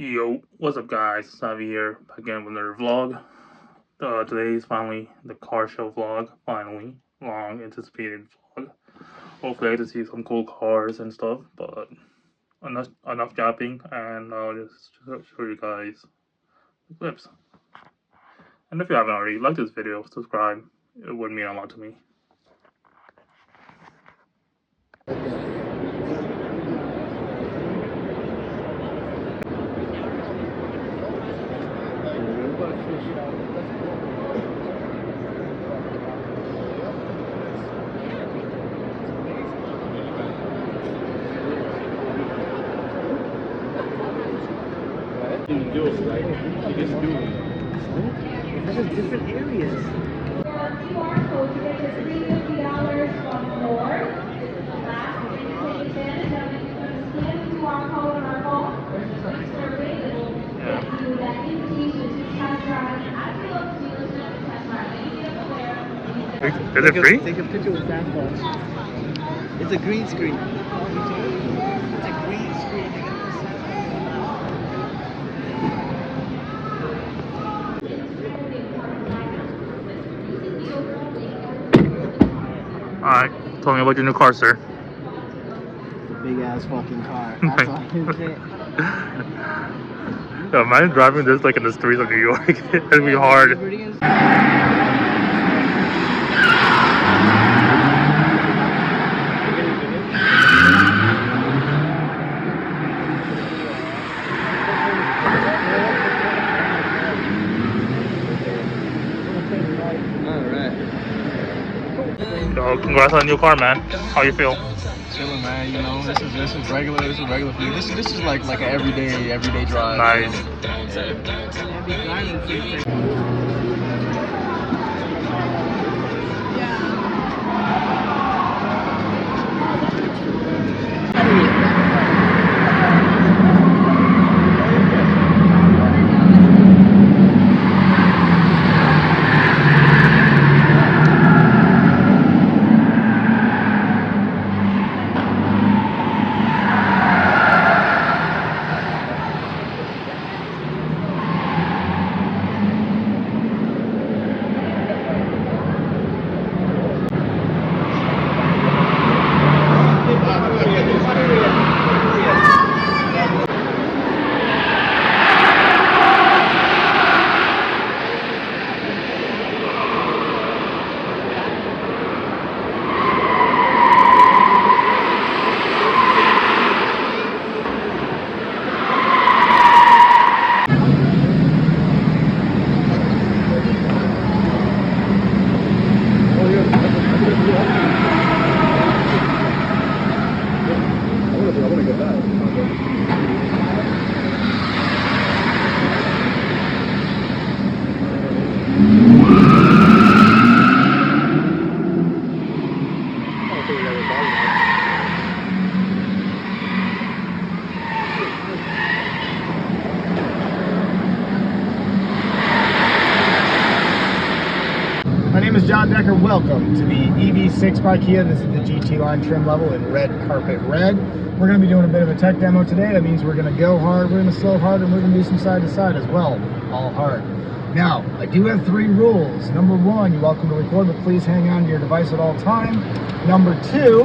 Yo, what's up guys? Savi here, back again with another vlog. Today is finally the car show vlog, finally. Long anticipated vlog. Hopefully I get to see some cool cars and stuff, but enough yapping, and I'll just show you guys the clips. And if you haven't already, like this video, subscribe, it would mean a lot to me. Do it, right? You just do it. This is different areas. For our QR code, you get your $350 from North. This is the last thing to take advantage of. You're going to scan the QR code on our phone. There's a quick survey that will get you that invitation to test drive at the local dealership to test drive any vehicle there. Is it free? Take a picture with that phone. It's a green screen. It's a green screen. Alright, tell me about your new car, sir. Big ass fucking car. That's all I can say. Yo, imagine driving this like in the streets of New York. It'd be hard. Yo, congrats on the new car, man. How you feel? Chilling, man. You know, this is regular. This is regular for me. This is like an everyday drive. Nice. My name is John Decker. Welcome to the EV6 by Kia. This is the GT line trim level in red carpet red. We're going to be doing a bit of a tech demo today. That means we're going to go hard, we're going to slow hard, and we're going to do some side to side as well, all hard. Now, I do have 3 rules. Number 1, you're welcome to record, but please hang on to your device at all time. Number 2,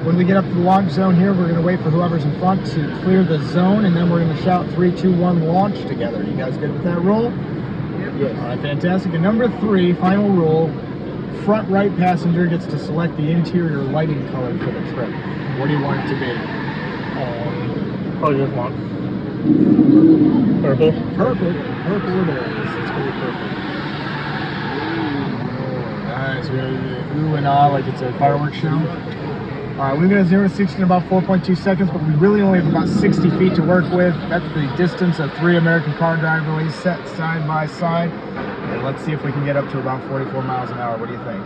when we get up to the launch zone here, we're going to wait for whoever's in front to clear the zone, and then we're going to shout 3, 2, 1, launch together. You guys good with that rule? Yes. All right, fantastic. And number 3, final rule, front right passenger gets to select the interior lighting color for the trip. What do you want it to be? Probably just one. Purple? Purple. Purple it is. It's going to be purple. Ooh, nice. We're going to do ooh and ah like it's a fireworks show. Alright, we're going to 0 to 60 in about 4.2 seconds, but we really only have about 60 feet to work with. That's the distance of 3 American car driveways set side by side. And let's see if we can get up to about 44 miles an hour. What do you think?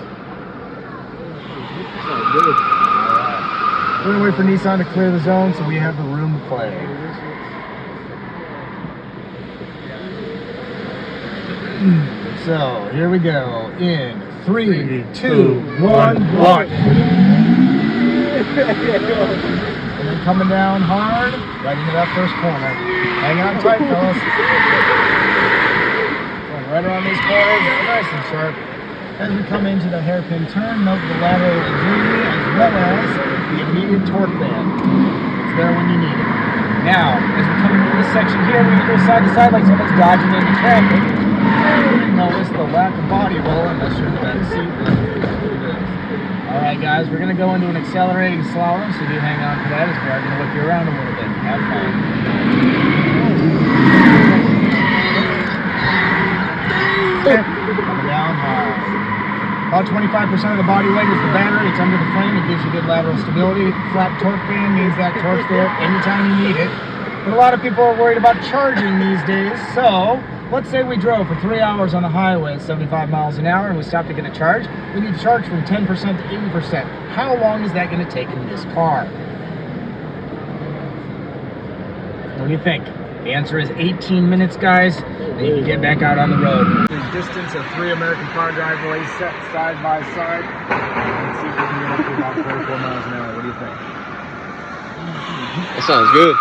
Alright. We're going to wait for Nissan to clear the zone so we have the room to play. So, here we go. In 3, 2, 1, launch! coming down hard, right into that first corner. Hang on tight, fellas. Going right around these corners, nice and sharp. As we come into the hairpin turn, note the lateral rigidity as well as the immediate torque band. It's there when you need it. Now, as we come into this section here, we go side to side like someone's dodging into traffic. Notice the lack of body roll unless you're in the back seat. Alright guys, we're going to go into an accelerating slalom, so do hang on to that as we are going to whip you around a little bit. Have fun. Coming down hard. About 25% of the body weight is the battery. It's under the frame. It gives you good lateral stability. Flat torque band means that torque's there anytime you need it. But a lot of people are worried about charging these days, so let's say we drove for 3 hours on the highway at 75 miles an hour and we stopped to get a charge. We need to charge from 10% to 80%. How long is that going to take in this car? What do you think? The answer is 18 minutes, guys. Then you can get back out on the road. The distance of 3 American car driveways set side by side. Let's see if we can get up to about 44 miles an hour. What do you think? That sounds good.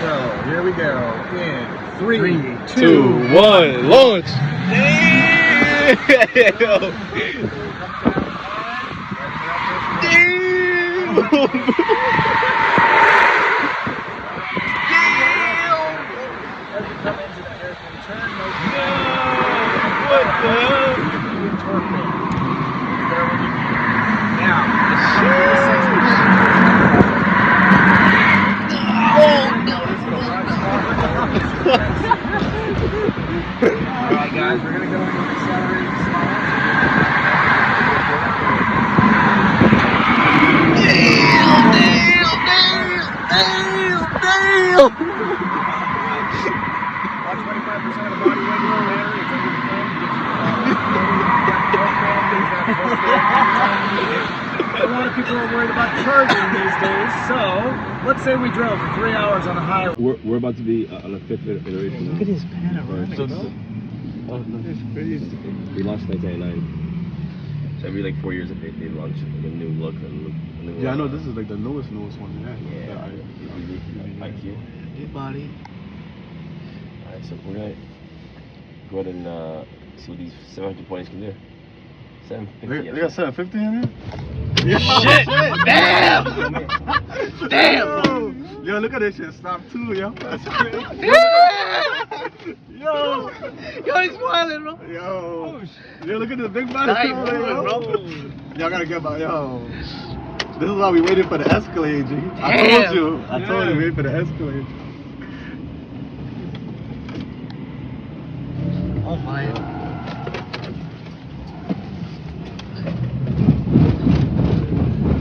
So here we go. In 3, 2, 1, launch! Damn! What the hell? Alright guys, we're gonna go into an accelerating slalom. Damn! About 25% of the body weight is the battery. It's under the frame. A lot of people are worried about charging these days, so let's say we drove for 3 hours on the highway. We're about to be on the 5th iteration. Look at his panoramic. That's crazy. We launched 1999. So every like 4 years they launch like a new look. Yeah, I know this is like the newest one. Yeah. IQ. Hey, buddy. Alright, so we're gonna go ahead and see what these 700 points can do. 750. They got 750 in Shit! Damn! Damn! Yo, look at this shit. Stop too, yo. That's crazy. Yo! Yo, he's smiling, bro. Yo! Yo, look at this big body. Nice, Yo. bro. Y'all gotta get about, yo. This is why we waited for the Escalade, G. I told you. I told you, wait for the Escalade. Oh my.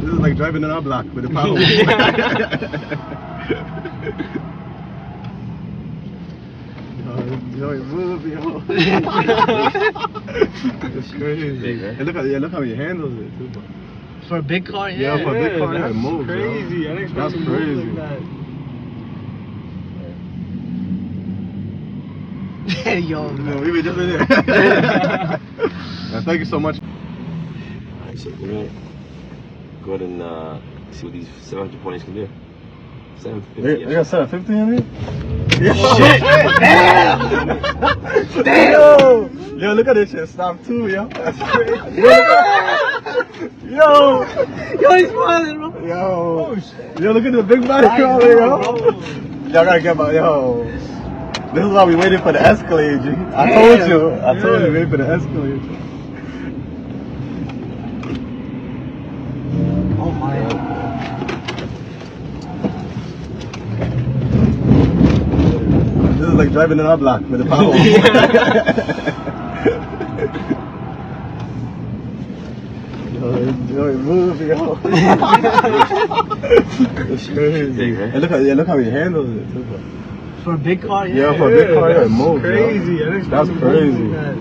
This is like driving in our block with the power. Yo, move, yo. It's crazy. Big, right? And look how he handles it too, bro. For a big car, yeah. Yeah, for a big car, that's it moves, crazy. Yo. I didn't expect That's it to crazy. move like that. Yo, No, we were just in there. Thank you so much. Alright, so we're gonna go ahead and see what these 700 points can do. 750. They got 750 in here? Shit! Damn! Damn! Yo, look at this shit. Stop too, yo. That's crazy. Yo! yo, he's smiling, bro. Yo! Yo, look at the big body crawler, yo. Y'all gotta get about, yo. This is why we waited for the Escalade, G. I told you. I told you, wait for the Escalade. Oh my. This is like driving in our block with the power. Yo, move, yo. It's crazy. Big, right? And look how he handles it too, bro. For a big car, yeah. Yeah, for a big car, yeah, it moves. Crazy. Yo. I didn't expect That's it to move crazy. like that.